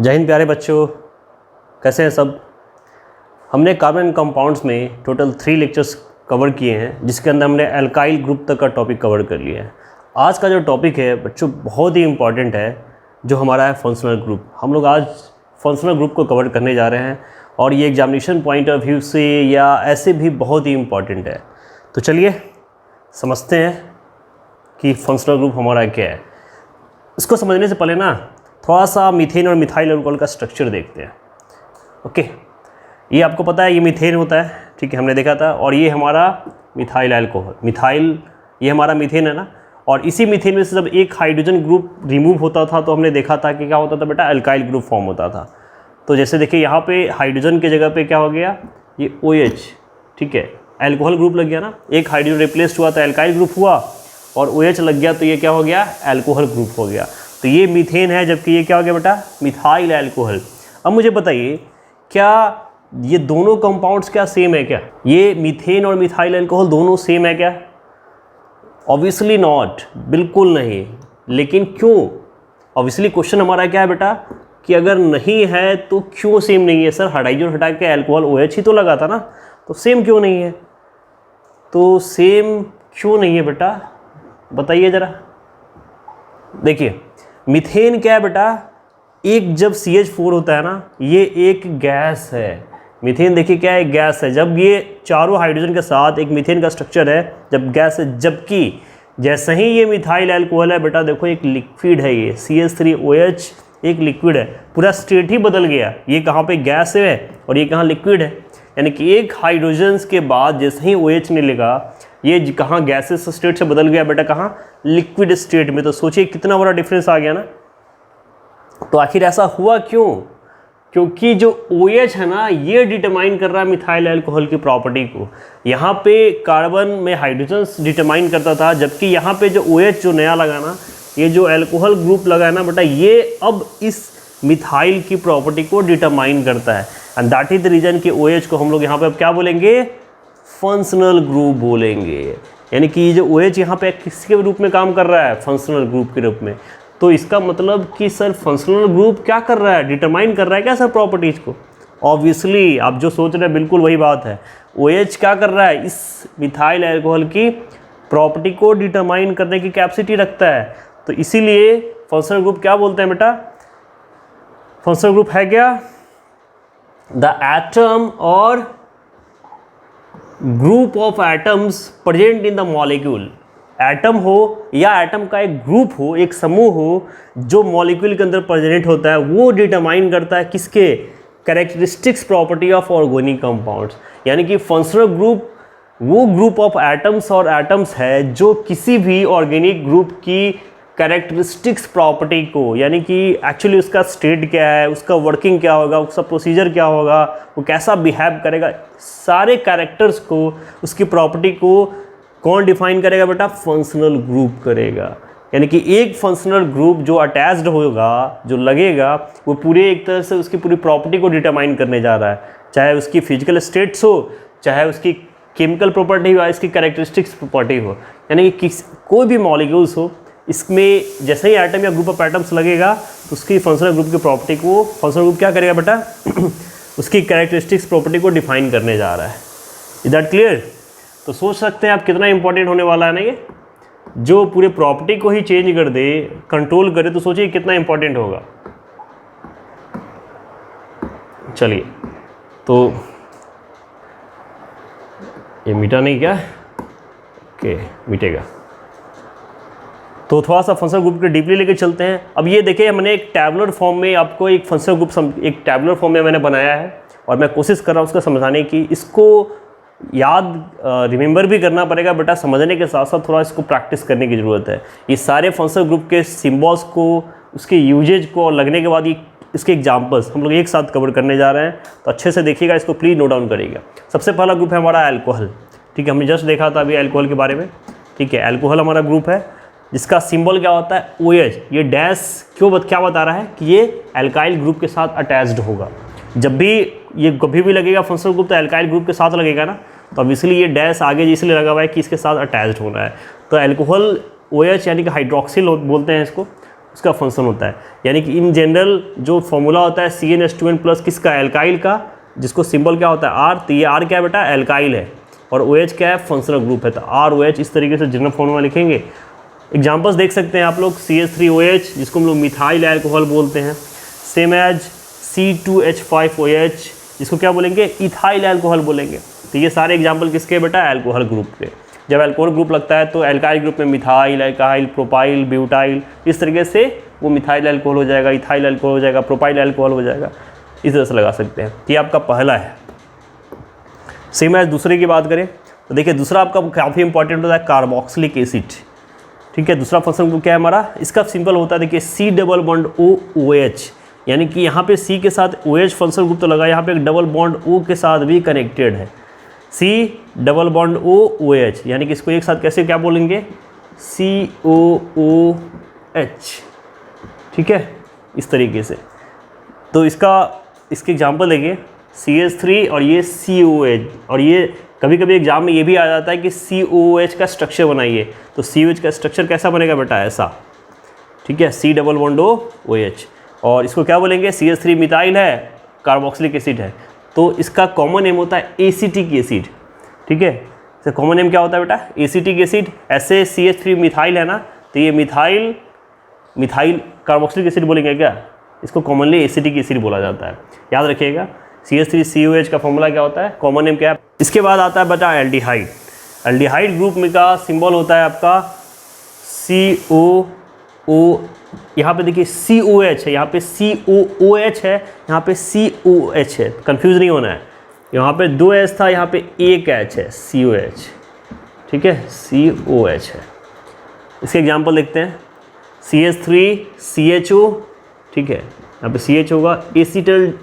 जय हिंद प्यारे बच्चों, कैसे हैं सब। हमने कार्बन कंपाउंड्स में टोटल 3 लेक्चर्स कवर किए हैं, जिसके अंदर हमने एल्काइल ग्रुप तक का टॉपिक कवर कर लिया है। आज का जो टॉपिक है बच्चों बहुत ही इम्पॉर्टेंट है, जो हमारा है फंक्शनल ग्रुप। हम लोग आज फंक्शनल ग्रुप को कवर करने जा रहे हैं और ये एग्जामिनेशन पॉइंट ऑफ व्यू से या ऐसे भी बहुत ही इम्पॉर्टेंट है। तो चलिए समझते हैं कि फंक्शनल ग्रुप हमारा क्या है। इसको समझने से पहले ना थोड़ा सा मीथेन और मिथाइल अल्कोहल का स्ट्रक्चर देखते हैं। ओके, ये आपको पता है ये मीथेन होता है, ठीक है, हमने देखा था। और ये हमारा मिथाइल अल्कोहल, मिथाइल ये हमारा मीथेन है ना। और इसी मीथेन में से जब एक हाइड्रोजन ग्रुप रिमूव होता था तो हमने देखा था कि क्या होता था बेटा, अल्काइल ग्रुप फॉर्म होता था। तो जैसे देखिए यहाँ पे हाइड्रोजन की जगह पे क्या हो गया, ये OH, ठीक है, अल्कोहल ग्रुप लग गया ना। एक हाइड्रोजन रिप्लेस हुआ तो अल्काइल ग्रुप हुआ और OH लग गया तो ये क्या हो गया, अल्कोहल ग्रुप हो गया। तो ये मीथेन है, जबकि ये क्या हो गया बेटा, मिथाइल अल्कोहल। अब मुझे बताइए क्या ये दोनों कंपाउंड्स क्या सेम है क्या? ये मीथेन और मिथाइल अल्कोहल दोनों सेम है क्या? ऑब्वियसली नॉट, बिल्कुल नहीं। लेकिन क्यों? ऑब्वियसली क्वेश्चन हमारा क्या है बेटा कि अगर नहीं है तो क्यों सेम नहीं है? सर हाइड्रोजन हटा के अल्कोहल OH ही तो लगा था ना, तो सेम क्यों नहीं है? तो सेम क्यों नहीं है बेटा, बताइए ज़रा। देखिए मीथेन क्या है बेटा, एक जब CH4 होता है ना, ये एक गैस है। मीथेन देखिए क्या है, एक गैस है। जब ये चारों हाइड्रोजन के साथ एक मीथेन का स्ट्रक्चर है, जब गैस है। जबकि जैसे ही ये मिथाइल अल्कोहल है बेटा, देखो एक लिक्विड है, ये CH3OH एक लिक्विड है। पूरा स्टेट ही बदल गया, ये कहाँ पे गैस है और ये कहाँ लिक्विड है। यानी कि एक हाइड्रोजन के बाद जैसे ही OH ने लगा, ये कहाँ गैसेस स्टेट से बदल गया बेटा, कहाँ लिक्विड स्टेट में। तो सोचिए कितना बड़ा डिफरेंस आ गया ना। तो आखिर ऐसा हुआ क्यों? क्योंकि जो OH है ना, ये डिटरमाइन कर रहा है मिथाइल अल्कोहल की प्रॉपर्टी को। यहाँ पे कार्बन में हाइड्रोजन डिटरमाइन करता था, जबकि यहाँ पे जो OH जो नया लगा ना, ये जो अल्कोहल ग्रुप लगा है ना बेटा, ये अब इस मिथाइल की प्रॉपर्टी को डिटरमाइन करता है। And that is the reason कि OH को हम लोग यहाँ पे अब क्या बोलेंगे, फंक्शनल ग्रुप बोलेंगे। यानी कि ये जो OH यहाँ पे किसके रूप में काम कर रहा है, फंक्शनल ग्रुप के रूप में। तो इसका मतलब कि सर फंक्शनल ग्रुप क्या कर रहा है, डिटरमाइन कर रहा है क्या सर प्रॉपर्टीज़ को? ऑब्वियसली आप जो सोच रहे हैं बिल्कुल वही बात है। OH क्या कर रहा है, इस मिथाइल अल्कोहल की प्रॉपर्टी को डिटरमाइन करने की कैपेसिटी रखता है। तो इसीलिए फंक्शनल ग्रुप क्या बोलते हैं बेटा, फंक्शनल ग्रुप है क्या, द एटम और group of atoms present in the molecule. Atom हो या एटम का एक ग्रुप हो, एक समूह हो जो मॉलिक्यूल के अंदर प्रेजेंट होता है, वो डिटरमाइन करता है किसके, characteristics property of organic compounds. यानी कि फंक्शनल ग्रुप वो ग्रुप ऑफ एटम्स और एटम्स है जो किसी भी ऑर्गेनिक ग्रुप की कैरेक्टरिस्टिक्स प्रॉपर्टी को, यानी कि एक्चुअली उसका स्टेट क्या है, उसका वर्किंग क्या होगा, उसका प्रोसीजर क्या होगा, वो कैसा बिहेव करेगा, सारे कैरेक्टर्स को, उसकी प्रॉपर्टी को कौन डिफाइन करेगा बेटा, फंक्शनल ग्रुप करेगा। यानी कि एक फंक्शनल ग्रुप जो अटैच्ड होगा, जो लगेगा, वो पूरे एक तरह से उसकी पूरी प्रॉपर्टी को डिटरमाइन करने जा रहा है। चाहे उसकी फिजिकल स्टेट्स हो, चाहे उसकी केमिकल प्रॉपर्टी हो, इसकी कैरेक्टरिस्टिक्स प्रॉपर्टी हो। यानी कि कोई भी मॉलिक्यूल्स हो, इसमें जैसे ही एटम या ग्रुप ऑफ एटम्स लगेगा तो उसकी फंक्शनल ग्रुप की प्रॉपर्टी को फंक्शनल ग्रुप क्या करेगा बेटा उसकी कैरेक्टरिस्टिक्स प्रॉपर्टी को डिफाइन करने जा रहा है। Is that clear? तो सोच सकते हैं आप कितना इंपॉर्टेंट होने वाला है ना ये, जो पूरे प्रॉपर्टी को ही चेंज कर दे, कंट्रोल करे, तो सोचिए कितना इंपॉर्टेंट होगा। चलिए, तो ये मीठा नहीं क्या, ओके मीठेगा। तो थोड़ा सा फंक्शनल ग्रुप के डीपली लेके चलते हैं। अब ये देखिए हमने एक टैबुलर फॉर्म में आपको एक फंक्शनल ग्रुप एक टैबुलर फॉर्म में मैंने बनाया है और मैं कोशिश कर रहा हूँ उसका समझाने की। इसको याद रिमेंबर भी करना पड़ेगा बेटा, समझने के साथ साथ थोड़ा इसको प्रैक्टिस करने की ज़रूरत है। ये सारे फंक्शनल ग्रुप के सिम्बॉल्स को, उसके यूजेज को और लगने के बाद ये इसके एग्जाम्पल्स हम लोग एक साथ कवर करने जा रहे हैं। तो अच्छे से देखिएगा, इसको प्लीज़ नोट डाउन करिएगा। सबसे पहला ग्रुप है हमारा अल्कोहल, ठीक है, हमने जस्ट देखा था अभी अल्कोहल के बारे में, ठीक है। अल्कोहल हमारा ग्रुप है जिसका सिंबल क्या होता है, OH। ये डैश क्या बता रहा है कि ये अल्काइल ग्रुप के साथ अटैच्ड होगा। जब भी ये कभी भी लगेगा फंक्शनल ग्रुप तो अल्काइल ग्रुप के साथ लगेगा ना, तो अब इसलिए ये डैश आगे इसलिए लगा हुआ है कि इसके साथ अटैच्ड होना है। तो अल्कोहल OH यानी कि हाइड्रोक्सिल बोलते हैं इसको, उसका फंक्शन होता है। यानी कि इन जनरल जो फॉर्मूला होता है CnH2n प्लस किसका, एल्काइल का, जिसको सिंबल क्या होता है R, तो ये R क्या है बेटा, एल्काइल है, और OH क्या है, फंक्शनल ग्रुप है, तो ROH इस तरीके से जनरल फॉर्मूला लिखेंगे। एग्जाम्पल्स देख सकते हैं आप लोग, CH3OH जिसको हम लोग मिथाइल अल्कोहल बोलते हैं, सेम एज C2H5OH जिसको क्या बोलेंगे, इथाइल अल्कोहल बोलेंगे। तो ये सारे एग्जाम्पल किसके बेटा, अल्कोहल ग्रुप के। जब अल्कोहल ग्रुप लगता है तो एल्काइल ग्रुप में मिथाइल, एल्काइल, प्रोपाइल, ब्यूटाइल, इस तरीके से वो मिथाइल अल्कोहल हो जाएगा, इथाइल अल्कोहल हो जाएगा, प्रोपाइल अल्कोहल हो जाएगा, इस तरह से लगा सकते हैं। ये आपका पहला है। सेम एज दूसरे की बात करें तो देखिए दूसरा आपका काफ़ी इंपॉर्टेंट होता है कार्बोक्सिलिक एसिड। ठीक है, दूसरा फंक्शन को क्या है हमारा, इसका सिंपल होता है देखिए C डबल बॉन्ड OOH, यानी कि यहाँ पे C के साथ OH फंक्शनल ग्रुप तो लगा, यहाँ पे एक डबल बॉन्ड O के साथ भी कनेक्टेड है, C डबल बॉन्ड OOH, यानी कि इसको एक साथ कैसे क्या बोलेंगे, COOH। ठीक है, इस तरीके से। तो इसके एग्जाम्पल देखिए CH3 और ये COH, और ये कभी कभी एग्जाम में ये भी आ जाता है कि COOH का स्ट्रक्चर बनाइए, तो COH का स्ट्रक्चर कैसा बनेगा बेटा, ऐसा। ठीक है, C डबल बॉन्ड OH, और इसको क्या बोलेंगे, CH3 मिथाइल है, कार्बोक्सिलिक एसिड है, तो इसका कॉमन नेम होता है एसिटिक एसिड। ठीक है, इसका कॉमन नेम क्या होता है बेटा, एसिटिक एसिड। ऐसे CH3 मिथाइल है ना, तो ये मिथाइल कार्बोक्सिलिक एसिड बोलेंगे क्या, इसको कॉमनली एसिटिक एसिड बोला जाता है, याद रखिएगा। CH3COH का फॉर्मूला क्या होता है, कॉमन नेम क्या है। इसके बाद आता है बेटा एल्डिहाइड। एल्डिहाइड ग्रुप में का सिंबल होता है आपका COO, यहाँ पे देखिए COH है, यहाँ पे COOH है, यहाँ पे COH है, कंफ्यूज नहीं होना है। यहाँ पे 2 H था, यहाँ पे 1 H है, COH। ठीक है, COH है। इसके एग्जाम्पल देखते हैं, CH3CHO। ठीक है, यहाँ पे CH होगा, एसिटल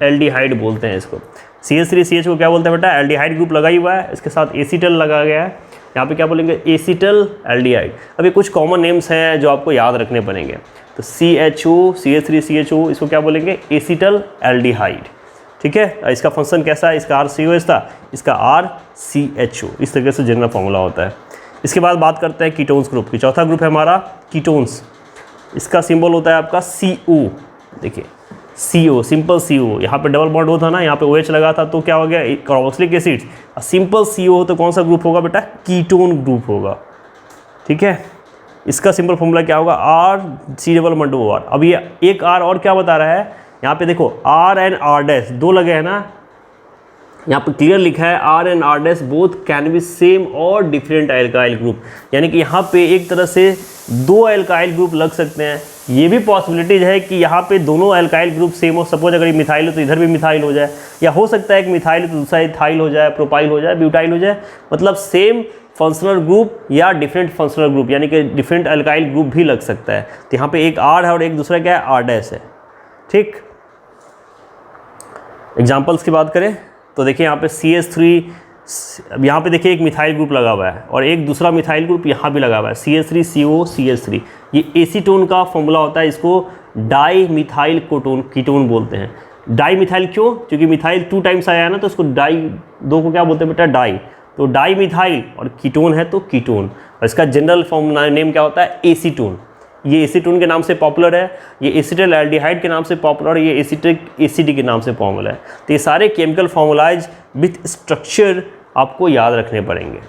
एल्डिहाइड बोलते हैं इसको। CH3CH को क्या बोलते हैं बेटा, एल्डिहाइड ग्रुप लगा ही हुआ है, इसके साथ एसिटल लगा गया है, यहाँ पे क्या बोलेंगे, एसिटल एल्डिहाइड। अभी कुछ कॉमन नेम्स हैं जो आपको याद रखने पड़ेंगे, तो CHO, CH3CHO, इसको क्या बोलेंगे, एसिटल एल्डिहाइड। ठीक है, इसका फंक्शन कैसा है, इसका RCOH था, इसका RCHO, इस तरीके से जनरल फॉर्मूला होता है। इसके बाद बात करते हैं कीटोन्स ग्रुप की। चौथा ग्रुप है हमारा कीटोन्स। इसका सिंबल होता है आपका CO। देखिए CO, सिंपल CO, यहाँ पे डबल बॉन्ड हो था ना, यहाँ पे OH लगा था, तो क्या हो गया, कार्बोक्सिलिक एसिड। सिंपल CO तो कौन सा ग्रुप होगा बेटा, कीटोन ग्रुप होगा। ठीक है, इसका सिंपल फॉर्मूला क्या होगा, RC डबल बॉन्ड OR। अब ये एक R और क्या बता रहा है, यहाँ पे देखो R एंड R डैश 2 लगे हैं ना, यहाँ पर क्लियर लिखा है R and R dash both can be same और डिफरेंट एल्काइल ग्रुप, यानी कि यहाँ पे एक तरह से 2 एल्काइल ग्रुप लग सकते हैं। ये भी पॉसिबिलिटीज है कि यहाँ पे दोनों एल्काइल ग्रुप सेम हो, सपोज अगर ये मिथाइल हो तो इधर भी मिथाइल हो जाए, या हो सकता है कि मिथाइल हो तो दूसरा इथाइल हो जाए, प्रोपाइल हो जाए, ब्यूटाइल हो जाए, मतलब सेम फंक्शनल ग्रुप या डिफरेंट फंक्शनल ग्रुप, यानी कि डिफरेंट एल्काइल ग्रुप भी लग सकता है। तो यहाँ पे एक R है और एक दूसरा क्या है, R डैश है। ठीक, एग्जाम्पल्स की बात करें तो देखिए यहाँ पे CH3, यहाँ पे देखिए एक मिथाइल ग्रुप लगा हुआ है और एक दूसरा मिथाइल ग्रुप यहाँ भी लगा हुआ है, CH3CO CH3। ये एसीटोन का फॉर्मूला होता है, इसको डाई मिथाइल कीटोन बोलते हैं। डाई मिथाइल क्यों, क्योंकि मिथाइल 2 टाइम्स आया है ना, तो इसको डाई 2 को क्या बोलते हैं बेटा, डाई। तो डाई मिथाइल और कीटोन है तो कीटोन, और इसका जनरल फॉर्म नेम क्या होता है, एसीटोन। ये एसीटोन के नाम से पॉपुलर है, ये एसिटल एल्डिहाइड के नाम से पॉपुलर है, ये एसिटिक एसिडी के नाम से पॉपुलर है। तो ये सारे केमिकल फॉर्मूलाइज विथ स्ट्रक्चर आपको याद रखने पड़ेंगे।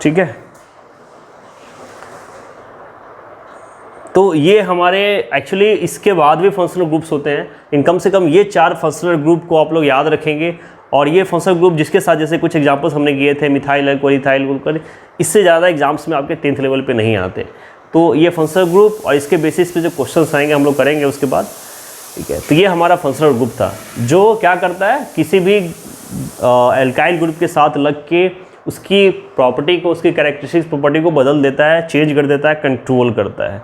ठीक है, तो ये हमारे एक्चुअली इसके बाद भी फंक्शनल ग्रुप्स होते हैं। इन कम से कम ये 4 फंक्शनल ग्रुप को आप लोग याद रखेंगे, और ये फंक्शनल ग्रुप जिसके साथ जैसे कुछ एग्जांपल्स हमने किए थे, मिथाइल अल्कोहल, इथाइल अल्कोहल, इससे ज़्यादा एग्जाम्स में आपके 10th लेवल पे नहीं आते। तो ये फंक्शनल ग्रुप और इसके बेसिस पे जो क्वेश्चंस आएंगे हम लोग करेंगे उसके बाद। ठीक है, तो ये हमारा फंक्शनल ग्रुप था जो क्या करता है, किसी भी एल्काइल ग्रुप के साथ लग के उसकी प्रॉपर्टी को, उसकी कैरेक्टरिस्टिक्स प्रॉपर्टी को बदल देता है, चेंज कर देता है, कंट्रोल करता है।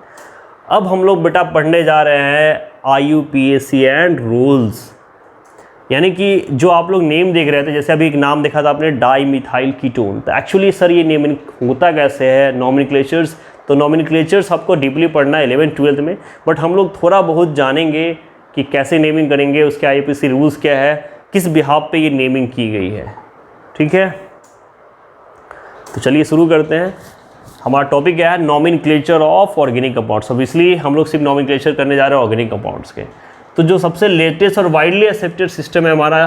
अब हम लोग बेटा पढ़ने जा रहे हैं IUPAC एंड रूल्स, यानी कि जो आप लोग नेम देख रहे थे, जैसे अभी एक नाम देखा था आपने डाई मिथाइल कीटोन, तो एक्चुअली सर ये नेमिंग होता कैसे है, नॉमेनक्लेचर्स। तो नॉमेनक्लेचर्स आपको डीपली पढ़ना है 11th 12th में, बट हम लोग थोड़ा बहुत जानेंगे कि कैसे नेमिंग करेंगे, उसके IUPAC रूल्स क्या है, किस बिहाफ पे ये नेमिंग की गई है। ठीक है, तो चलिए शुरू करते हैं। हमारा टॉपिक क्या है, nomenclature of organic compounds. Obviously हम लोग सिर्फ नॉमेनक्लेचर करने जा रहे हैं ऑर्गेनिक कंपाउंड्स के। तो जो सबसे लेटेस्ट और वाइडली एक्सेप्टेड सिस्टम है हमारा,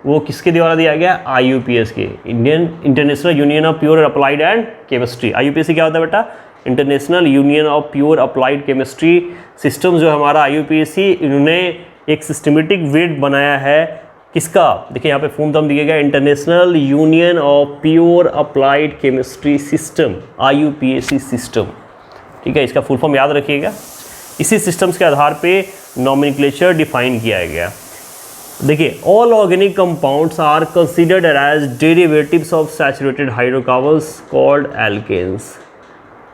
वो किसके द्वारा दिया गया, IUPAC के, Indian international union of pure applied and chemistry. IUPAC क्या होता है बेटा, international union of pure applied chemistry system. जो हमारा IUPAC, इन्होंने एक सिस्टमेटिक वेट बनाया है किसका, देखिए यहाँ पे फुल फॉर्म दिया गया, international union of pure applied chemistry system, IUPAC system. ठीक है, इसका फुल फॉर्म याद रखिएगा। इसी सिस्टम्स के आधार पे नॉमेनक्लेचर डिफाइन किया गया। देखिए, all organic compounds are considered as derivatives of saturated hydrocarbons called alkanes.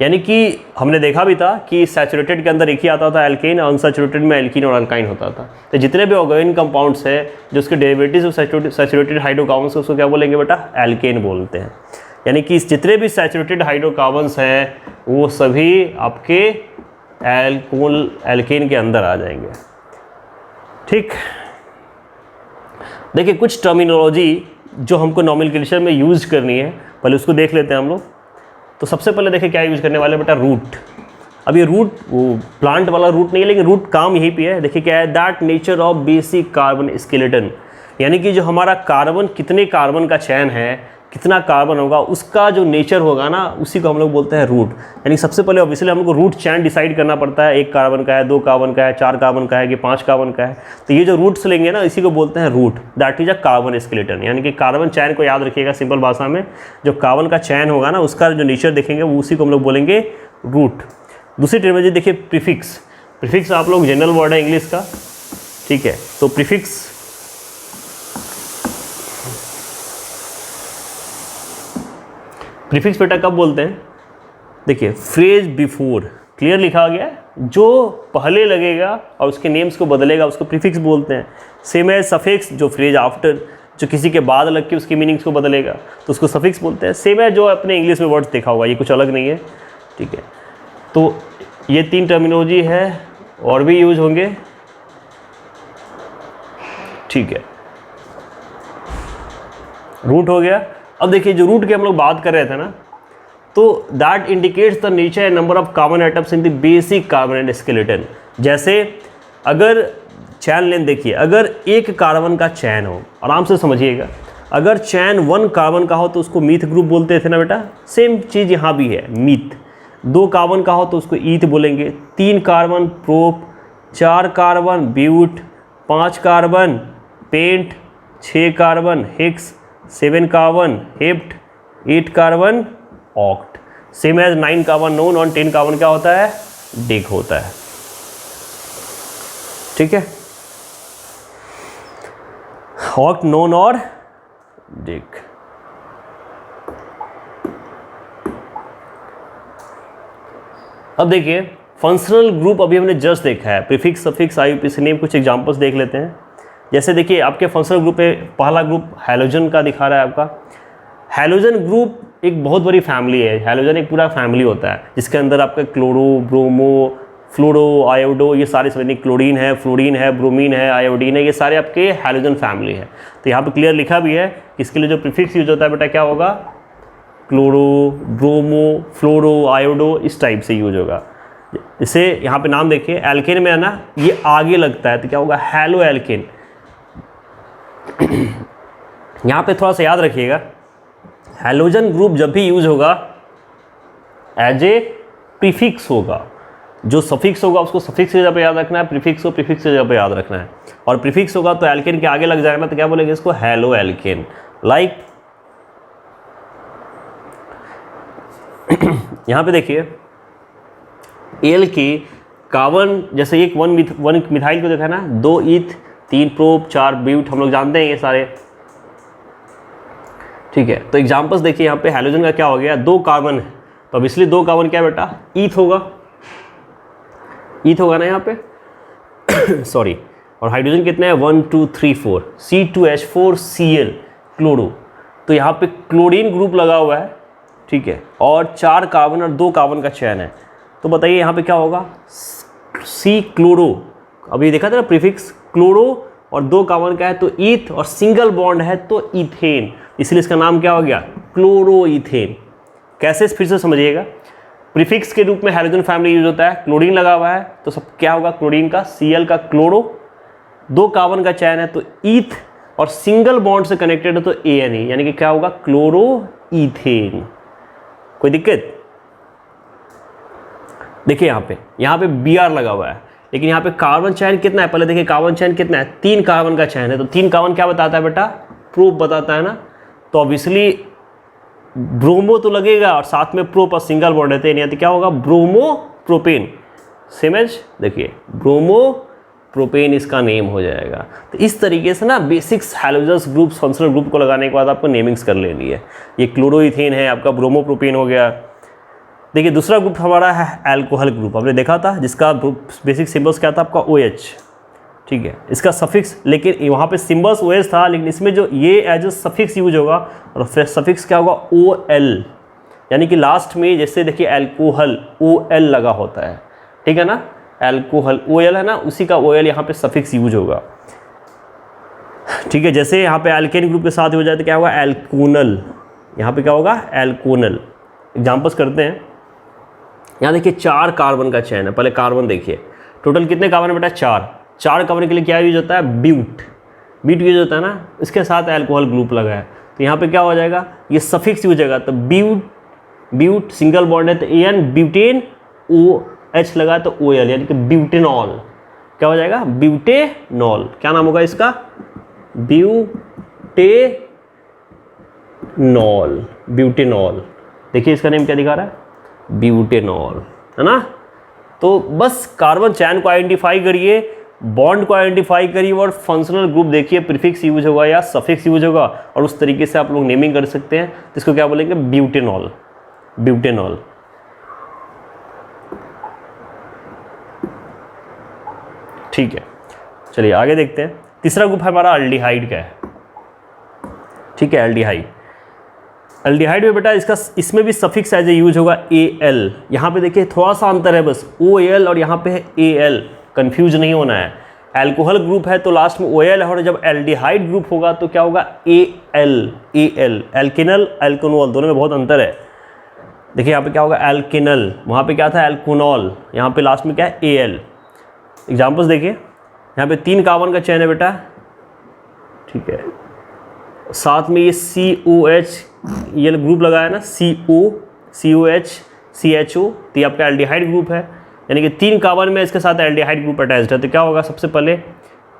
यानी कि हमने देखा भी था कि सैचुरेटेड के अंदर एक ही आता था एल्केन, और अनसैचुरेटेड में एल्कीन और अल्काइन होता था। तो जितने भी ऑर्गेनिक कंपाउंड्स है जो उसके डेरिवेटिव्स ऑफ सैचुरेटेड हाइड्रोकार्बन्स, उसको क्या बोलेंगे बेटा, एल्केन बोलते हैं। यानी कि जितने भी सैचुरेटेड हाइड्रोकार्बन्स हैं वो सभी आपके एल्केन के अंदर आ जाएंगे। ठीक, देखिए कुछ टर्मिनोलॉजी जो हमको नॉमेनक्लेचर में यूज करनी है, पहले उसको देख लेते हैं हम लोग। तो सबसे पहले देखिए क्या यूज करने वाले बेटा, रूट। अब ये रूट वो प्लांट वाला रूट नहीं है, लेकिन रूट काम यहीं पे है। देखिए क्या है, that nature of basic carbon skeleton, यानी कि जो हमारा कार्बन, कितने कार्बन का चयन है, कितना कार्बन होगा, उसका जो नेचर होगा ना, उसी को हम लोग बोलते हैं रूट। यानी सबसे पहले ऑब्वियसली हमको रूट चैन डिसाइड करना पड़ता है, 1 कार्बन का है, 2 कार्बन का है, 4 कार्बन का है कि 5 कार्बन का है। तो ये जो रूट्स लेंगे ना, इसी को बोलते हैं root, that is a carbon skeleton. यानी कि कार्बन चैन को याद रखिएगा सिंपल भाषा में, जो कार्बन का चैन होगा ना, उसका जो नेचर देखेंगे वो उसी को हम लोग बोलेंगे रूट। दूसरी टर्मिनोलॉजी देखिए प्रीफिक्स। प्रीफिक्स आप लोग जनरल वर्ड है इंग्लिश का, ठीक है। तो प्रीफिक्स प्रीफिक्स बेटा कब बोलते हैं, देखिए फ्रेज बिफोर, क्लियर लिखा गया है, जो पहले लगेगा और उसके नेम्स को बदलेगा उसको प्रीफिक्स बोलते हैं। सेम है सफिक्स, जो फ्रेज आफ्टर, जो किसी के बाद लग के उसके मीनिंग्स को बदलेगा तो उसको सफिक्स बोलते हैं। सेम है जो अपने इंग्लिश में वर्ड्स देखा होगा, ये कुछ अलग नहीं है, ठीक है। तो ये 3 टर्मिनोलॉजी है, और भी यूज होंगे, ठीक है। रूट हो गया। अब देखिए जो रूट की हम लोग बात कर रहे थे ना, तो that indicates the nature and number of carbon atoms in the basic carbon skeleton. जैसे अगर चैन लेंथ देखिए, अगर 1 कार्बन का चैन हो, आराम से समझिएगा, अगर चैन 1 कार्बन का हो तो उसको मीथ ग्रुप बोलते थे ना बेटा, सेम चीज़ यहाँ भी है, मीथ। 2 कार्बन का हो तो उसको ईथ बोलेंगे, 3 carbon prop, 4 carbon but, 5 carbon pent, 6 carbon hex, 7 carbon hept, 8 carbon oct. Same as 9 carbon non और 10 कार्बन क्या होता है, डिक होता है, ठीक है। ऑक्ट, नोन और डिक। अब देखिए फंक्शनल ग्रुप अभी हमने जस्ट देखा है, प्रीफिक्स, सफिक्स, IUPAC नेम। कुछ एग्जांपल्स देख लेते हैं। जैसे देखिए आपके फंक्शनल ग्रुप पे पहला ग्रुप हैलोजन का दिखा रहा है आपका। हैलोजन ग्रुप एक बहुत बड़ी फैमिली है। हैलोजन एक पूरा फैमिली होता है जिसके अंदर आपका क्लोरो, ब्रोमो, फ्लोरो, आयोडो, ये सारे समझने, क्लोरीन है, फ्लोरीन है, ब्रोमीन है, आयोडीन है, ये सारे आपके हैलोजन फैमिली है। तो यहाँ पे क्लियर लिखा भी है कि इसके लिए जो प्रीफिक्स यूज होता है बेटा क्या होगा, क्लोरो, ब्रोमो, फ्लोरो, आयोडो, इस टाइप से यूज होगा। जैसे यहाँ पे नाम देखिए, एल्केन में है ना, ये आगे लगता है तो क्या होगा, हैलो एल्केन। यहाँ पे थोड़ा सा याद रखिएगा, हैलोजन ग्रुप जब भी यूज होगा एज ए प्रीफिक्स होगा। जो सफिक्स होगा उसको सफिक्स की जगह पे याद रखना है, प्रीफिक्स को प्रीफिक्स की जगह पे याद रखना है। और प्रीफिक्स होगा तो एल्केन के आगे लग जाएगा ना, तो क्या बोलेंगे इसको, हैलो एल्केन। लाइक यहाँ पे देखिए एल के कार्बन, जैसे एक 1 मिथाइल को देखा ना, 2 ईथ, 3 प्रोप, 4 ब्यूट, हम लोग जानते हैं ये सारे, ठीक है। तो एग्जांपल्स देखिए यहाँ पे हैलोजन का क्या हो गया, 2 कार्बन है तो ऑब्वियसली 2 कार्बन क्या बेटा, ईथ होगा, ईथ होगा ना यहाँ पे सॉरी। और हाइड्रोजन कितने हैं, 1 2 3 4, C2H4Cl, क्लोरो। तो यहाँ पे क्लोरीन ग्रुप लगा हुआ है, ठीक है, और 4 कार्बन और 2 कार्बन का चयन है। तो बताइए यहाँ पे क्या होगा, सी क्लोरो। अभी देखा था ना प्रीफिक्स, क्लोरो और 2 कार्बन का है तो ईथ, और सिंगल बॉन्ड है तो इथेन, इसलिए इसका नाम क्या हो गया, क्लोरोइथेन। कैसे, फिर से समझिएगा, प्रीफिक्स के रूप में हैलोजन फैमिली यूज होता है, क्लोरीन लगा हुआ है तो सब क्या होगा, क्लोरीन का Cl का क्लोरो, 2 कार्बन का चैन है तो ईथ, और सिंगल बॉन्ड से कनेक्टेड है तो ANE, यानी कि क्या होगा, क्लोरो ईथेन। कोई दिक्कत? देखिए यहाँ पे Br लगा हुआ है, लेकिन यहाँ पे कार्बन चैन कितना है, पहले देखिए कार्बन चैन कितना है, 3 कार्बन का चैन है, तो 3 कार्बन क्या बताता है बेटा, प्रोप बताता है ना, तो ऑब्वियसली ब्रोमो तो लगेगा और साथ में प्रोप और सिंगल बॉन्ड रहते हैं, तो क्या होगा, ब्रोमो प्रोपेन, सेम एज, देखिए ब्रोमो प्रोपेन इसका नेम हो जाएगा। तो इस तरीके से ना बेसिक्स हैलोजनस ग्रुप्स फंक्शनल ग्रुप को लगाने के बाद आपको नेमिंग्स कर लेनी है। ये क्लोरोइथेन है, आपका ब्रोमो प्रोपेन हो गया। देखिए दूसरा ग्रुप हमारा है अल्कोहल ग्रुप, आपने देखा था, जिसका बेसिक सिंबल्स क्या था आपका OH, ठीक है, इसका सफिक्स, लेकिन वहाँ पे सिंबल्स OH था, लेकिन इसमें जो ये एज ए सफिक्स यूज होगा, और फिर सफिक्स क्या होगा, OL, यानी कि लास्ट में जैसे देखिए अल्कोहल OL लगा होता है, ठीक है ना, अल्कोहल OL है ना, उसी का OL यहाँ पे सफिक्स यूज होगा, ठीक है। जैसे यहाँ पे अल्केन ग्रुप के साथ हो जाए तो क्या होगा, एल्कोनल, यहाँ पे क्या होगा, एल्कोनल। एग्जाम्पल्स करते हैं, यहाँ देखिए 4 कार्बन का चैन है, पहले कार्बन देखिए, टोटल कितने कार्बन है बेटा, 4 कार्बन के लिए क्या यूज होता है, ब्यूट यूज होता है ना, इसके साथ अल्कोहल ग्रुप लगा है, तो यहाँ पे क्या हो जाएगा, ये सफिक्स यूज होगा, तो ब्यूट सिंगल बॉन्ड है तो AN, ब्यूटेन, OH लगा तो OL, यानी कि ब्यूटेनॉल, क्या हो जाएगा, ब्यूटेनॉल, क्या नाम होगा इसका, ब्यूटेनॉल। देखिए इसका नेम क्या दिखा रहा है, ब्यूटेनॉल, है ना। तो बस कार्बन चैन को आइडेंटिफाई करिए, बॉन्ड को आइडेंटिफाई करिए, और फंक्शनल ग्रुप देखिए प्रीफिक्स यूज होगा या सफिक्स यूज होगा, और उस तरीके से आप लोग नेमिंग कर सकते हैं। तो इसको क्या बोलेंगे, ब्यूटेनॉल। ठीक है, चलिए आगे देखते हैं। तीसरा ग्रुप है हमारा अल्डिहाइड का है, ठीक है, अल्डिहाइड में बेटा इसमें भी सफिक्स एज ए यूज होगा AL। यहाँ पे देखिए थोड़ा सा अंतर है बस, OL और यहाँ पे है AL, कंफ्यूज नहीं होना है। अल्कोहल ग्रुप है तो लास्ट में OL है, और जब एल्डिहाइड ग्रुप होगा तो क्या होगा, AL, एल्केनल अल्कोनॉल, दोनों में बहुत अंतर है। देखिए यहाँ पे क्या होगा, एल्केनल, वहाँ पे क्या था, एल्कोनॉल, यहाँ पे लास्ट में क्या है, AL। एग्जाम्पल्स देखिए, यहाँ पे 3 कार्बन का चैन है बेटा, ठीक है, साथ में ये COH ये ग्रुप लगा है ना, COH CHO, तो ये आपका एल्डिहाइड ग्रुप है, यानी कि 3 कार्बन में इसके साथ एल्डिहाइड ग्रुप अटैच्ड है। तो क्या होगा, सबसे पहले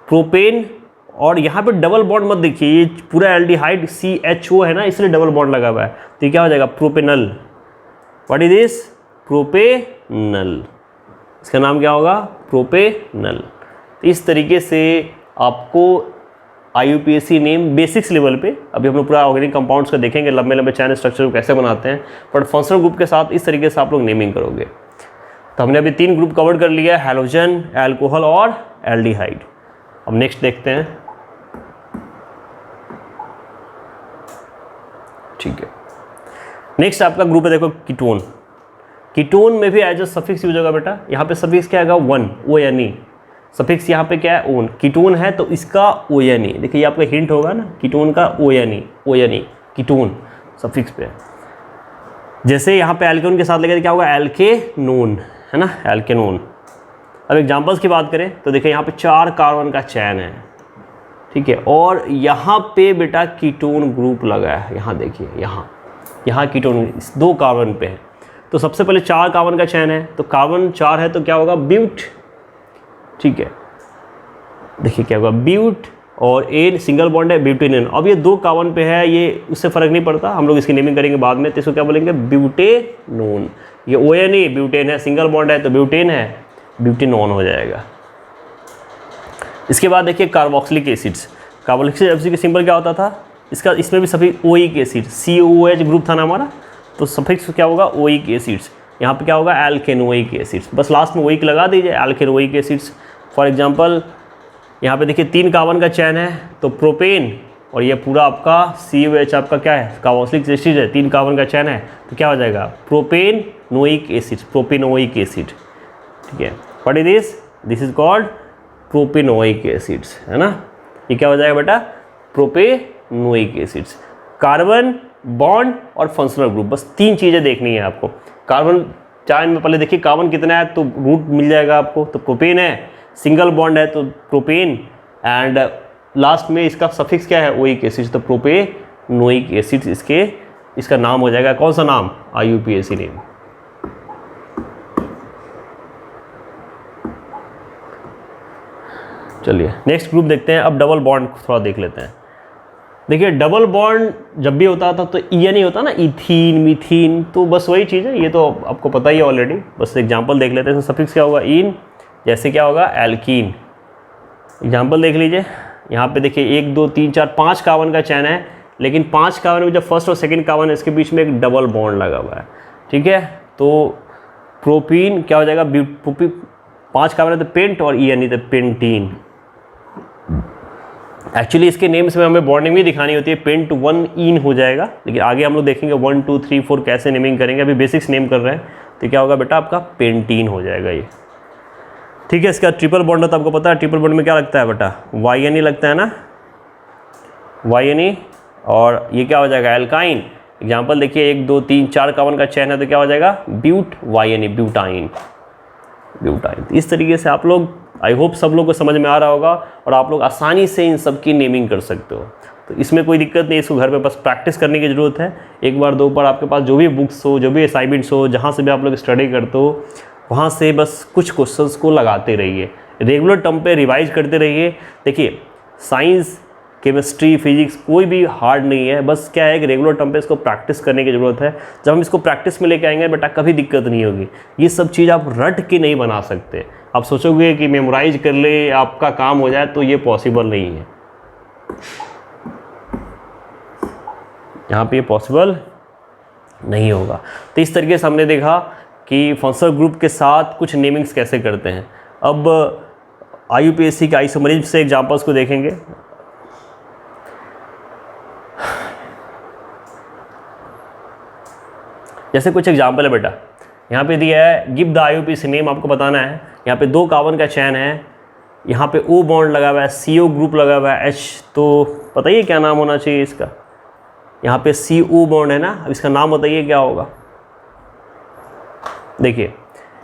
प्रोपेन, और यहाँ पे डबल बॉन्ड मत देखिए, ये पूरा एल्डिहाइड CHO है ना, इसलिए डबल बॉन्ड लगा हुआ है, तो ये क्या हो जाएगा, propanal. What is this, propanal, इसका नाम क्या होगा, प्रोपेनल। तो इस तरीके से आपको IUPAC नेम बेसिक्स लेवल पे, अभी हम लोग पूरा ऑर्गेनिक कंपाउंड्स का देखेंगे, लंबे लंबे चैन स्ट्रक्चर को कैसे बनाते हैं, बट फंक्शनल ग्रुप के साथ इस तरीके से आप लोग नेमिंग करोगे। तो हमने अभी 3 ग्रुप कवर कर लिया है, हैलोजन, अल्कोहल और एल्डिहाइड। अब नेक्स्ट देखते हैं, ठीक है, नेक्स्ट आपका ग्रुप है, देखो कीटोन में भी एज अ सफिक्स यूज होगा बेटा। यहाँ पे सफिक्स क्या आएगा, 1, ONE, सफिक्स यहाँ पे क्या है, ओन, कीटोन है तो इसका ONE, देखिए ये आपका हिंट होगा ना, कीटोन का ONE, कीटोन सफिक्स पे। जैसे यहाँ पे एल्केनोन के साथ लगे तो क्या होगा, एल्केनोन, है ना, एल्केनोन। अब एग्जांपल्स की बात करें तो देखिए यहाँ पे 4 कार्बन का चैन है, ठीक है, और यहाँ पे बेटा कीटोन ग्रुप लगा है, यहाँ देखिए, यहाँ कीटोन 2 कार्बन पे है। तो सबसे पहले 4 कार्बन का चैन है, तो कार्बन 4 है तो क्या होगा, ब्यूट, ठीक है, देखिए क्या होगा, ब्यूट, और ए सिंगल बॉन्ड है, ब्यूटेनॉल। अब ये 2 कार्बन पे है, ये उससे फ़र्क नहीं पड़ता, हम लोग इसकी नेमिंग करेंगे बाद में। तो इसको क्या बोलेंगे, ब्यूटेनोन। ये ONE ब्यूटेन है, सिंगल बॉन्ड है तो ब्यूटेन है, ब्यूटेनॉन हो जाएगा। इसके बाद देखिए कार्बोक्सिलिक एसिड्स, कार्बोक्सिलिक एसिड का सिंबल क्या होता था, इसमें भी सभी OIC एसिड, COOH ग्रुप था ना हमारा, तो सफिक्स क्या होगा, OIC एसिड्स। यहाँ पे क्या होगा, एल्केनोइक एसिड्स, बस लास्ट में OIC लगा दीजिए, एल्केनोइक एसिड्स। फॉर एग्जांपल यहाँ पे देखिए 3 कार्बन का चैन है तो प्रोपेन, और ये पूरा आपका COH आपका क्या है, कार्बोक्सिलिक एसिड है, 3 कार्बन का चैन है तो क्या हो जाएगा, प्रोपेनोइक एसिड, प्रोपेनोइक एसिड, ठीक है। What is this is called propanoic acids, है ना। ये क्या हो जाएगा बेटा, प्रोपेनोइक एसिड्स। कार्बन, बॉन्ड और फंक्शनल ग्रुप, बस 3 चीज़ें देखनी है आपको। कार्बन चार में पहले देखिए कार्बन कितना है तो रूट मिल जाएगा आपको, तो प्रोपेन है, सिंगल बॉन्ड है तो प्रोपेन, एंड लास्ट में इसका सफिक्स क्या है, ओइक एसिड, तो प्रोपेनोइक एसिड इसका नाम हो जाएगा। कौन सा नाम, IUPAC नेम। चलिए नेक्स्ट ग्रुप देखते हैं। अब डबल बॉन्ड थोड़ा देख लेते हैं। देखिए डबल बॉन्ड जब भी होता था तो ई नहीं होता ना, इथीन मीथीन, तो बस वही चीज़ है, ये तो आपको पता ही है ऑलरेडी। बस एग्जांपल देख लेते हैं। सफिक्स क्या होगा, इन, जैसे क्या होगा एल्कीन। एग्जांपल देख लीजिए, यहाँ पे देखिए 1 2 3 4 5 कार्बन का चैन है, लेकिन 5 कार्बन में जो फर्स्ट और सेकेंड कार्बन है इसके बीच में एक डबल बॉन्ड लगा हुआ है, ठीक है। तो प्रोपीन क्या हो जाएगा, 5 कार्बन है तो पेंट, और ई नहीं तो पेंटीन। एक्चुअली इसके नेम्स में हमें बॉन्डिंग भी दिखानी होती है, पेंट 1 इन हो जाएगा, लेकिन आगे हम लोग देखेंगे 1 2 3 4 कैसे नेमिंग करेंगे। अभी बेसिक्स नेम कर रहे हैं, तो क्या होगा बेटा आपका पेंटीन हो जाएगा ये, ठीक है। इसका ट्रिपल बॉन्ड है तो आपको पता है ट्रिपल बॉन्ड में क्या लगता है बेटा, YNE लगता है ना, YNE, और ये क्या हो जाएगा एल्काइन। एग्जाम्पल देखिए 1 2 3 4 कार्बन का चैन है तो क्या हो जाएगा ब्यूट, YNE, ब्यूटाइन। इस तरीके से आप लोग, आई होप सब लोग को समझ में आ रहा होगा, और आप लोग आसानी से इन सब की नेमिंग कर सकते हो। तो इसमें कोई दिक्कत नहीं, इसको घर पे बस प्रैक्टिस करने की ज़रूरत है। एक बार 2 बार आपके पास जो भी बुक्स हो, जो भी असाइनमेंट्स हो, जहाँ से भी आप लोग स्टडी करते हो, वहाँ से बस कुछ क्वेश्चंस को लगाते रहिए, रेगुलर टर्म पे रिवाइज करते रहिए। देखिए साइंस, केमिस्ट्री, फिजिक्स कोई भी हार्ड नहीं है, बस क्या है कि रेगुलर टर्म पे इसको प्रैक्टिस करने की ज़रूरत है। जब हम इसको प्रैक्टिस में लेके आएंगे बेटा कभी दिक्कत नहीं होगी। ये सब चीज़ आप रट के नहीं बना सकते। आप सोचोगे कि मेमोराइज कर ले आपका काम हो जाए, तो ये पॉसिबल नहीं है, यहाँ पे ये पॉसिबल नहीं होगा। तो इस तरीके से हमने देखा कि फंक्शनल ग्रुप के साथ कुछ नेमिंग्स कैसे करते हैं। अब IUPAC के आइसोमरिज्म से एग्जांपल्स को देखेंगे। जैसे कुछ एग्जांपल है बेटा, यहाँ पे दिया है गिव द IUPAC नेम, आपको बताना है। यहाँ पे 2 कार्बन का चैन है, यहाँ पे O बॉन्ड लगा हुआ है, CO ग्रुप लगा हुआ है, H, तो बताइए क्या नाम होना चाहिए इसका। यहाँ पे CO बॉन्ड है ना, अब इसका नाम बताइए क्या होगा। देखिए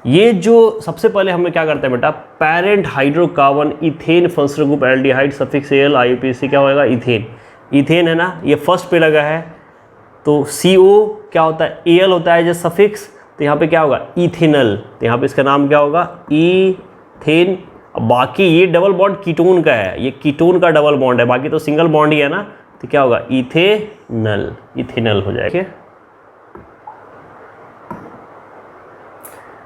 ये जो सबसे पहले हमें क्या करते हैं बेटा, parent hydrocarbon ethane functional group aldehyde suffix Al, IUPAC क्या होगा इथेन। इथेन है ना, ये फर्स्ट पे लगा है, तो CO क्या होता है, Al होता है जो सफिक्स, तो यहाँ पे क्या होगा इथेनल, तो यहाँ पे इसका नाम क्या होगा इथेन। बाकी ये डबल बॉन्ड कीटोन का है, ये कीटोन का डबल बॉन्ड है, बाकी तो सिंगल बॉन्ड ही है ना, तो क्या होगा इथेनल हो जाएगा।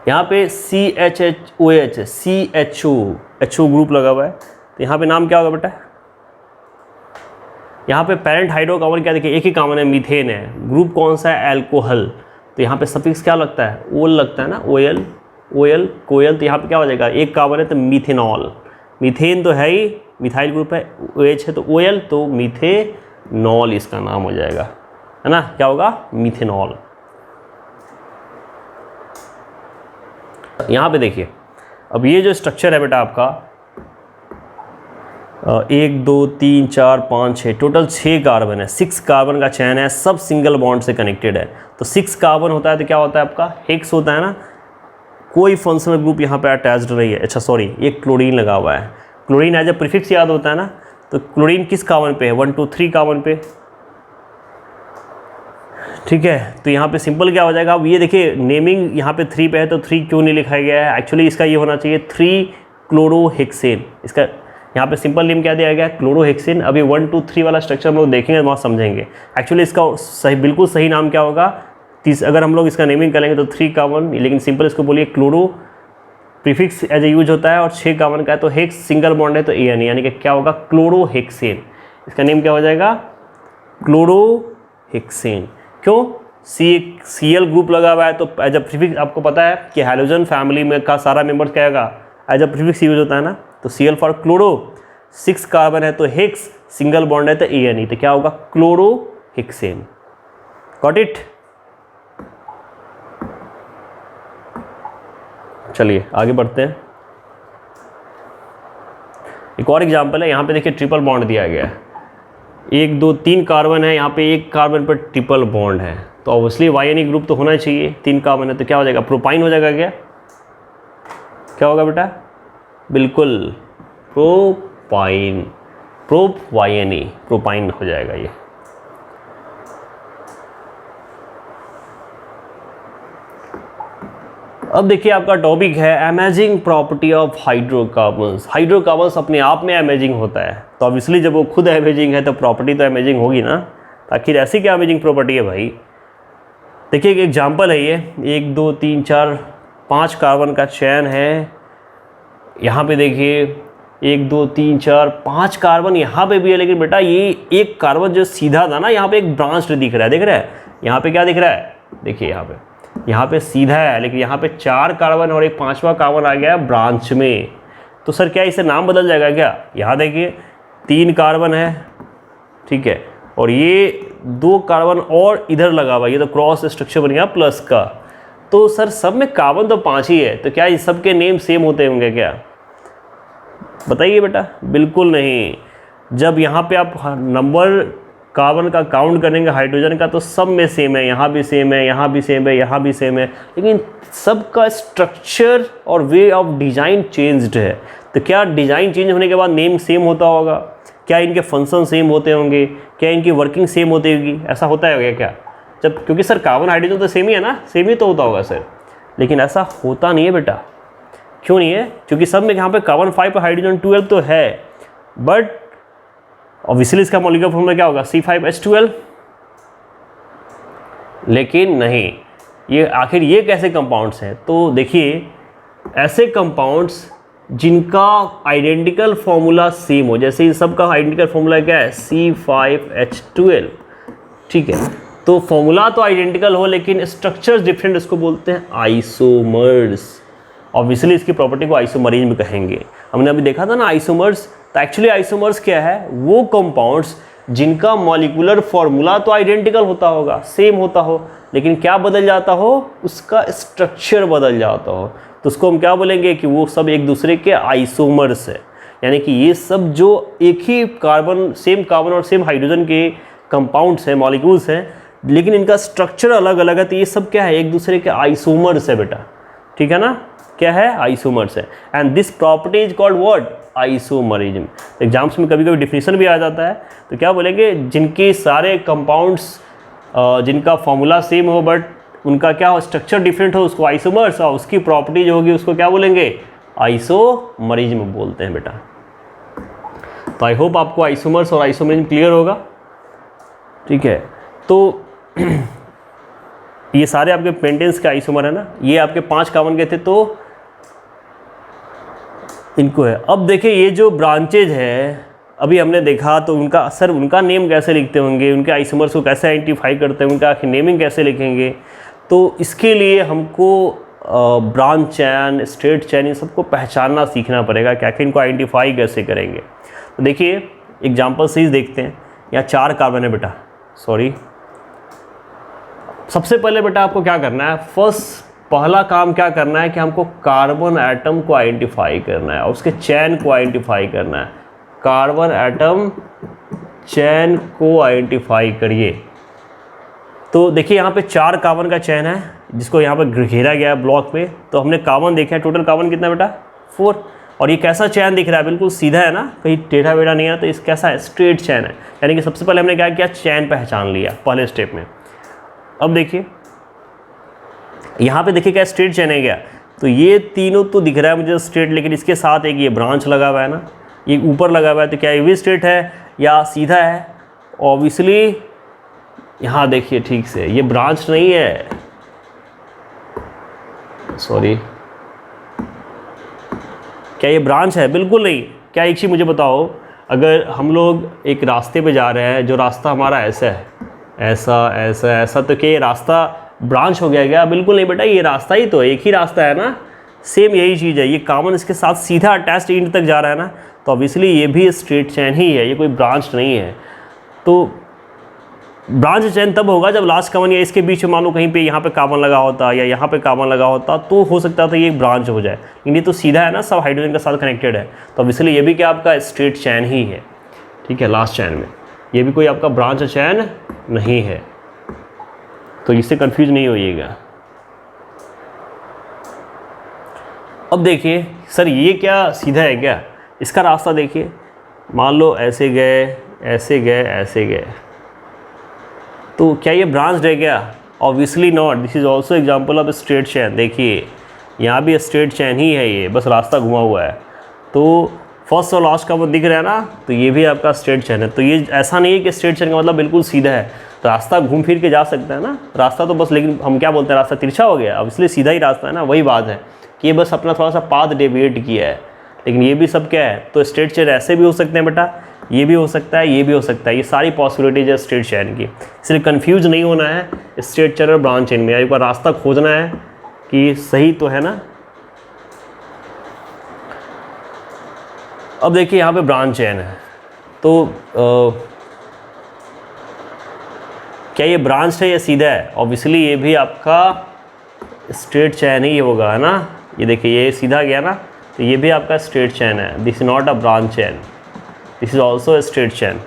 यहाँ पे CHOH, CHO ग्रुप लगा हुआ है, तो यहाँ पे नाम क्या होगा बेटा, यहाँ पे पेरेंट हाइड्रोकार्बन क्या देखिए एक ही कार्बन है, मीथेन है, ग्रुप कौन सा है एल्कोहल, तो यहाँ पे सफिक्स क्या लगता है ओल लगता है ना, OL कोयल, तो यहाँ पे क्या हो जाएगा एक कार्बन है तो मीथेनॉल, मीथेन तो है ही, मिथाइल ग्रुप है, OH है तो OL, तो मीथेनॉल इसका नाम हो जाएगा, है ना, क्या होगा मीथेनॉल। यहाँ पे देखिए अब ये जो स्ट्रक्चर है बेटा आपका 1 2 3 4 5 6 टोटल 6 कार्बन है, 6 कार्बन का चैन है, सब सिंगल बॉन्ड से कनेक्टेड है। तो 6 कार्बन होता है तो क्या होता है आपका हेक्स होता है ना, कोई फंक्शनल ग्रुप यहाँ पे अटैच्ड नहीं है। अच्छा सॉरी, ये क्लोरीन लगा हुआ है, क्लोरीन एज ए प्रीफिक्स याद होता है ना, तो क्लोरीन किस कार्बन पे है 1 2 3 कार्बन पे, ठीक है। तो यहाँ पे सिंपल क्या हो जाएगा, अब ये देखिए नेमिंग यहाँ पे 3 पे है तो 3 क्यों नहीं लिखा गया है, एक्चुअली इसका ये होना चाहिए 3 क्लोरोहेक्सेन, इसका यहाँ पे सिंपल नेम क्या दिया गया है क्लोरोहेक्सेन। अभी 1 2 3 वाला स्ट्रक्चर हम लोग देखेंगे वहाँ समझेंगे एक्चुअली इसका सही बिल्कुल सही नाम क्या होगा। अगर हम लोग इसका नेमिंग करेंगे तो 3 कार्बन, लेकिन सिंपल इसको बोलिए chloro, prefix as a use होता है और 6 कार्बन का है तो हेक्स सिंगल बॉन्ड है तो AN, यानी कि क्या होगा क्लोरोहेक्सेन, इसका नेम क्या हो जाएगा क्लोरोहेक्सेन। क्यों, Cl ग्रुप लगा हुआ है तो एज अ प्रीफिक्स आपको पता है कि हैलोजन फैमिली में का सारा मेंबर्स क्या होगा एज अ प्रीफिक्स यूज होता है ना, तो Cl फॉर क्लोरो, 6 कार्बन है तो हेक्स, सिंगल बॉन्ड है तो AN, तो क्या होगा क्लोरोहेक्सेन। Got it. चलिए आगे बढ़ते हैं। एक और एग्जांपल है, यहाँ पे देखिए ट्रिपल बॉन्ड दिया गया है, 1 2 3 कार्बन है, यहाँ पे एक कार्बन पर ट्रिपल बॉन्ड है, तो ऑब्वियसली YNE ग्रुप तो होना चाहिए, 3 कार्बन है तो क्या हो जाएगा, प्रोपाइन हो जाएगा। क्या होगा बेटा, बिल्कुल प्रोपाइन, प्रोप YNE, प्रोपाइन हो जाएगा ये। अब देखिए आपका टॉपिक है amazing property of hydrocarbons. Hydrocarbons अपने आप में अमेजिंग होता है, तो ऑब्वियसली जब वो खुद अमेजिंग है तो प्रॉपर्टी तो अमेजिंग होगी ना। आखिर ऐसी क्या अमेजिंग प्रॉपर्टी है भाई। देखिए एक एग्जांपल है ये, 1 2 3 4 5 कार्बन का चैन है। यहाँ पे देखिए 1 2 3 4 5 कार्बन यहाँ पे भी है, लेकिन बेटा ये एक कार्बन जो सीधा था ना, यहाँ पे एक ब्रांच दिख रहा है, देख रहा है यहाँ पे क्या दिख रहा है, देखिए यहाँ पे सीधा है, लेकिन यहाँ पे 4 कार्बन और एक 5वां कार्बन आ गया है ब्रांच में। तो सर क्या इससे नाम बदल जाएगा क्या। यहाँ देखिए 3 कार्बन है, ठीक है, और ये 2 कार्बन और इधर लगा हुआ, ये तो क्रॉस स्ट्रक्चर बन गया प्लस का। तो सर सब में कार्बन तो 5 ही है, तो क्या इस सब के नेम सेम होते होंगे क्या, बताइए बेटा। बिल्कुल नहीं। जब यहाँ पे आप नंबर कार्बन का काउंट करेंगे हाइड्रोजन का, तो सब में सेम है, यहाँ भी सेम है, यहाँ भी सेम है, यहाँ भी सेम है, लेकिन सबका स्ट्रक्चर और वे ऑफ डिज़ाइन चेंज्ड है। तो क्या डिज़ाइन चेंज होने के बाद नेम सेम होता होगा, क्या इनके फंक्शन सेम होते होंगे, क्या इनकी वर्किंग सेम होती होगी, ऐसा होता है क्या जब, क्योंकि सर कार्बन हाइड्रोजन तो सेम ही है ना, सेम ही तो होता होगा सर, लेकिन ऐसा होता नहीं है बेटा। क्यों नहीं है, क्योंकि सब में यहाँ पे कार्बन 5 पर हाइड्रोजन 12 तो है, बट ऑब्वियसली इसका मॉलिक्यूलर फॉर्मूला क्या होगा, C5H12। लेकिन नहीं, ये आखिर ये कैसे कंपाउंड्स हैं, तो देखिए ऐसे कंपाउंड्स जिनका आइडेंटिकल फॉर्मूला सेम हो, जैसे इन सब का आइडेंटिकल फॉर्मूला क्या है, C5H12, ठीक है। तो फॉर्मूला तो आइडेंटिकल हो लेकिन स्ट्रक्चर्स डिफरेंट, इसको बोलते हैं आइसोमर्स। ऑब्वियसली इसकी प्रॉपर्टी को आइसोमरिज्म कहेंगे। हमने अभी देखा था ना आइसोमर्स, तो एक्चुअली आइसोमर्स क्या है, वो कंपाउंड्स जिनका मॉलिक्यूलर फॉर्मूला तो आइडेंटिकल होता होगा, सेम होता हो, लेकिन क्या बदल जाता हो, उसका स्ट्रक्चर बदल जाता हो, तो उसको हम क्या बोलेंगे कि वो सब एक दूसरे के आइसोमर्स है। यानी कि ये सब जो एक ही कार्बन, सेम कार्बन और सेम हाइड्रोजन के कंपाउंड्स हैं, मॉलिक्यूल्स हैं, लेकिन इनका स्ट्रक्चर अलग अलग है, तो ये सब क्या है, एक दूसरे के आइसोमर्स है बेटा, ठीक है ना, क्या है, आइसोमर्स है। And this property is called what, isomerism. Exams में कभी कभी डिफिनेशन भी आ जाता है, तो क्या बोलेंगे, जिनके सारे कंपाउंड्स जिनका फॉर्मूला सेम हो बट उनका क्या हो, स्ट्रक्चर डिफरेंट हो, उसको आइसोमर्स, और उसकी प्रॉपर्टी जो होगी उसको क्या बोलेंगे, आइसोमरिज्म बोलते हैं बेटा। तो आई होप आपको आइसोमर्स और आइसोमरिज्म क्लियर होगा, ठीक है। तो ये सारे आपके पेंटेन्स के आइसोमर है ना, ये आपके 5 कार्बन के थे तो इनको है। अब देखिए ये जो ब्रांचेज है अभी हमने देखा, तो उनका सर उनका नेम कैसे लिखते होंगे, उनके आइसोमर्स को कैसे आइडेंटिफाई करते हैं, उनका आखिर नेमिंग कैसे लिखेंगे, तो इसके लिए हमको ब्रांच चैन, स्ट्रेट चैन, इन सबको पहचानना सीखना पड़ेगा कि आखिर इनको आइडेंटिफाई कैसे करेंगे। तो देखिए एग्जाम्पल से ही देखते हैं। यहाँ 4 कार्बन है बेटा, सॉरी, सबसे पहले बेटा आपको क्या करना है, पहला काम क्या करना है कि हमको कार्बन एटम को आइडेंटिफाई करना है और उसके चैन को आइडेंटिफाई करना है। कार्बन एटम चैन को आइडेंटिफाई करिए। तो देखिए यहाँ पे 4 कार्बन का चैन है जिसको यहाँ पे घेरा गया है ब्लॉक पे। तो हमने कार्बन देखा है, टोटल कार्बन कितना बेटा, 4। और ये कैसा चैन दिख रहा है, बिल्कुल सीधा है ना, कहीं टेढ़ा बेढ़ा नहीं है, तो इस कैसा है, स्ट्रेट चैन है। यानी कि सबसे पहले हमने क्या किया, चैन पहचान लिया पहले स्टेप में। अब देखिए यहाँ पे देखिए क्या स्ट्रेट चैन है क्या, तो ये तीनों तो दिख रहा है मुझे स्ट्रेट, लेकिन इसके साथ एक ये ब्रांच लगा हुआ है ना, ये ऊपर लगा हुआ है, तो क्या ये भी स्ट्रेट है या सीधा है, ऑब्वियसली यहाँ देखिए ठीक से ये ब्रांच नहीं है, सॉरी, क्या ये ब्रांच है, बिल्कुल नहीं। क्या एक चीज़ मुझे बताओ, अगर हम लोग एक रास्ते पे जा रहे हैं, जो रास्ता हमारा ऐसा है, ऐसा ऐसा ऐसा, तो क्या ये रास्ता ब्रांच हो गया क्या, बिल्कुल नहीं बेटा, ये रास्ता ही तो है, एक ही रास्ता है ना, सेम यही चीज़ है। ये कार्बन इसके साथ सीधा अटैच्ड एंड तक जा रहा है ना, तो ऑब्वियसली ये भी स्ट्रेट चैन ही है, ये कोई ब्रांच नहीं है। तो ब्रांच चैन तब होगा जब लास्ट कार्बन या इसके बीच में मान लो कहीं पे यहाँ पे कार्बन लगा होता या यहाँ पे कार्बन लगा होता, तो हो सकता था ये ब्रांच हो जाए, लेकिन ये तो सीधा है ना, सब हाइड्रोजन के साथ कनेक्टेड है, तो ऑब्वियसली ये भी क्या आपका स्ट्रेट चैन ही है, ठीक है। लास्ट चैन में ये भी कोई आपका ब्रांच चैन नहीं है। तो इससे कंफ्यूज नहीं होइएगा। अब देखिए सर ये क्या सीधा है क्या, इसका रास्ता देखिए, मान लो ऐसे गए, ऐसे गए, ऐसे गए, तो क्या ये ब्रांच्ड है क्या? Obviously not. This is also example of straight chain. देखिए यहाँ भी स्ट्रेट चैन ही है, ये बस रास्ता घुमा हुआ है। तो फर्स्ट और लास्ट का वो दिख रहा है ना, तो ये भी आपका स्ट्रेट चैन है। तो ये ऐसा नहीं है कि स्ट्रेट चैन का मतलब बिल्कुल सीधा है, रास्ता घूम फिर के जा सकता है ना रास्ता, तो बस, लेकिन हम क्या बोलते हैं, रास्ता तिरछा हो गया, अब इसलिए सीधा ही रास्ता है ना। वही बात है कि ये बस अपना थोड़ा सा पाथ डेविएट किया है, लेकिन ये भी सब क्या है, तो स्ट्रेट चैन ऐसे भी हो सकते हैं बेटा, ये भी हो सकता है, ये भी हो सकता है, ये सारी पॉसिबिलिटीज है स्ट्रेट चैन की। इसलिए कंफ्यूज नहीं होना है स्ट्रेट चैन और ब्रांच चैन में, एक बार रास्ता खोजना है कि सही तो है ना। अब देखिए यहाँ पे ब्रांच चैन है, तो क्या ये ब्रांच है या सीधा है? ऑब्वियसली ये भी आपका स्ट्रेट चैन ही होगा, है ना। ये देखिए ये सीधा गया ना, तो ये भी आपका स्ट्रेट चैन है। This is not a branch chain, this is also a straight chain.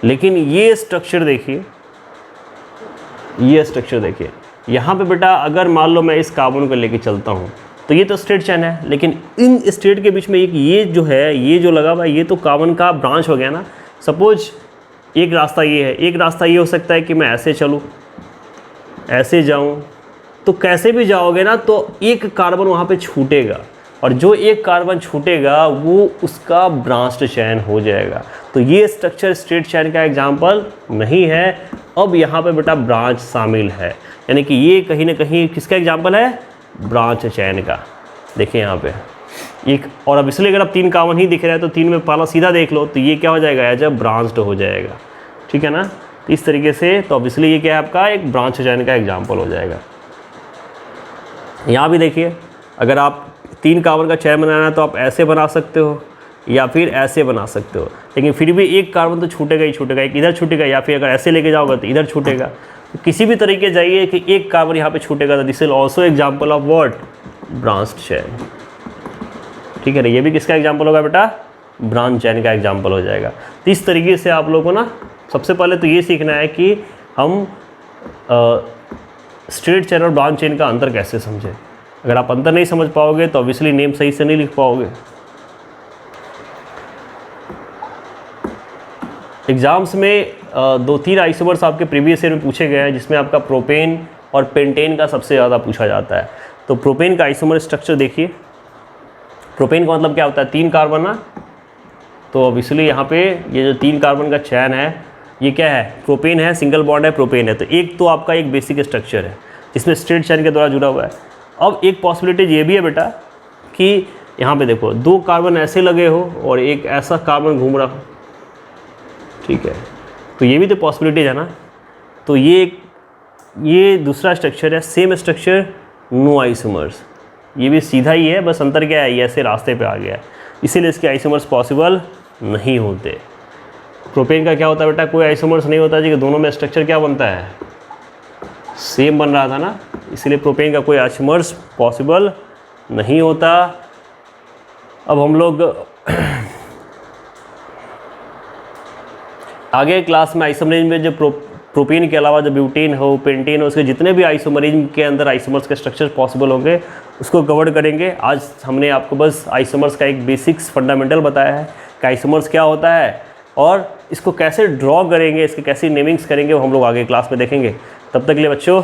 लेकिन ये स्ट्रक्चर देखिए, ये स्ट्रक्चर देखिए, यहाँ पे बेटा अगर मान लो मैं इस कार्बन को लेके चलता हूँ तो ये तो स्ट्रेट चैन है, लेकिन इन स्ट्रेट के बीच में एक ये जो है, ये जो लगा हुआ है, ये तो कार्बन का ब्रांच हो गया ना। सपोज एक रास्ता ये है, एक रास्ता ये हो सकता है कि मैं ऐसे चलूँ, ऐसे जाऊँ, तो कैसे भी जाओगे ना तो एक कार्बन वहाँ पे छूटेगा, और जो एक कार्बन छूटेगा वो उसका ब्रांच्ड चैन हो जाएगा। तो ये स्ट्रक्चर स्ट्रेट चैन का एग्जांपल नहीं है। अब यहाँ पे बेटा ब्रांच शामिल है, यानी कि ये कहीं ना कहीं किसका एग्जांपल है? ब्रांच चैन का। देखिए यहाँ पे एक, और अब इसलिए अगर आप 3 कार्बन ही दिख रहा है तो 3 में पहला सीधा देख लो, तो ये क्या हो जाएगा? एज अ ब्रांच्ड हो जाएगा, ठीक है ना। इस तरीके से तो ऑब्वियसली ये क्या है आपका एक ब्रांच चैन का एग्जांपल हो जाएगा। यहाँ भी देखिए, अगर आप 3 कार्बन का चैन बनाना है तो आप ऐसे बना सकते हो या फिर ऐसे बना सकते हो, लेकिन फिर भी एक कार्बन तो छूटेगा ही छूटेगा, एक इधर छूटेगा, या फिर अगर ऐसे लेके जाओगे तो इधर छूटेगा। तो किसी भी तरीके जाइए कि एक कार्बन यहाँ पे छूटेगा, तो this is also example of what? Branched chain, ठीक है ना। ये भी किसका एग्जाम्पल होगा बेटा? ब्रांच चैन का एग्जाम्पल हो जाएगा। तो इस तरीके से आप लोगों को ना सबसे पहले तो ये सीखना है कि हम स्ट्रेट चैन और ब्रांच चैन का अंतर कैसे समझें। अगर आप अंतर नहीं समझ पाओगे तो ऑब्वियसली नेम सही से नहीं लिख पाओगे। एग्जाम्स में 2-3 आइसोमर्स आपके प्रीवियस ईयर में पूछे गए हैं, जिसमें आपका प्रोपेन और पेंटेन का सबसे ज़्यादा पूछा जाता है। तो प्रोपेन का आइसोमर स्ट्रक्चर देखिए, प्रोपेन का मतलब क्या होता है? 3 कार्बन ना, तो ऑब्वियसली यहाँ पे ये जो 3 कार्बन का चैन है ये क्या है? प्रोपेन है, सिंगल बॉन्ड है, प्रोपेन है। तो एक तो आपका एक बेसिक स्ट्रक्चर है जिसमें स्ट्रेट चैन के द्वारा जुड़ा हुआ है। अब एक पॉसिबिलिटी ये भी है बेटा कि यहाँ पे देखो 2 कार्बन ऐसे लगे हो और एक ऐसा कार्बन घूम रहा हो, ठीक है, तो ये भी तो पॉसिबिलिटीज है ना। तो ये दूसरा स्ट्रक्चर है, सेम स्ट्रक्चर, नो आइसोमर्स। ये भी सीधा ही है, बस अंतर क्या है? ये ऐसे रास्ते पे आ गया है, इसीलिए इसके आइसोमर्स पॉसिबल नहीं होते। प्रोपेन का क्या होता है बेटा? कोई आइसोमर्स नहीं होता जी, कि दोनों में स्ट्रक्चर क्या बनता है? सेम बन रहा था ना, इसलिए प्रोपेन का कोई आइसोमर्स पॉसिबल नहीं होता। अब हम लोग आगे क्लास में आइसोमरिज्म में जो प्रोपेन के अलावा जो ब्यूटेन हो, पेंटेन हो, उसके जितने भी आइसोमरिज्म के अंदर आइसोमर्स के स्ट्रक्चर पॉसिबल होंगे उसको कवर करेंगे। आज हमने आपको बस आइसोमर्स का एक बेसिक्स फंडामेंटल बताया है कि आइसोमर्स क्या होता है और इसको कैसे ड्रॉ करेंगे, इसके कैसे नेमिंग्स करेंगे, वो हम लोग आगे क्लास में देखेंगे। तब तक के लिए बच्चों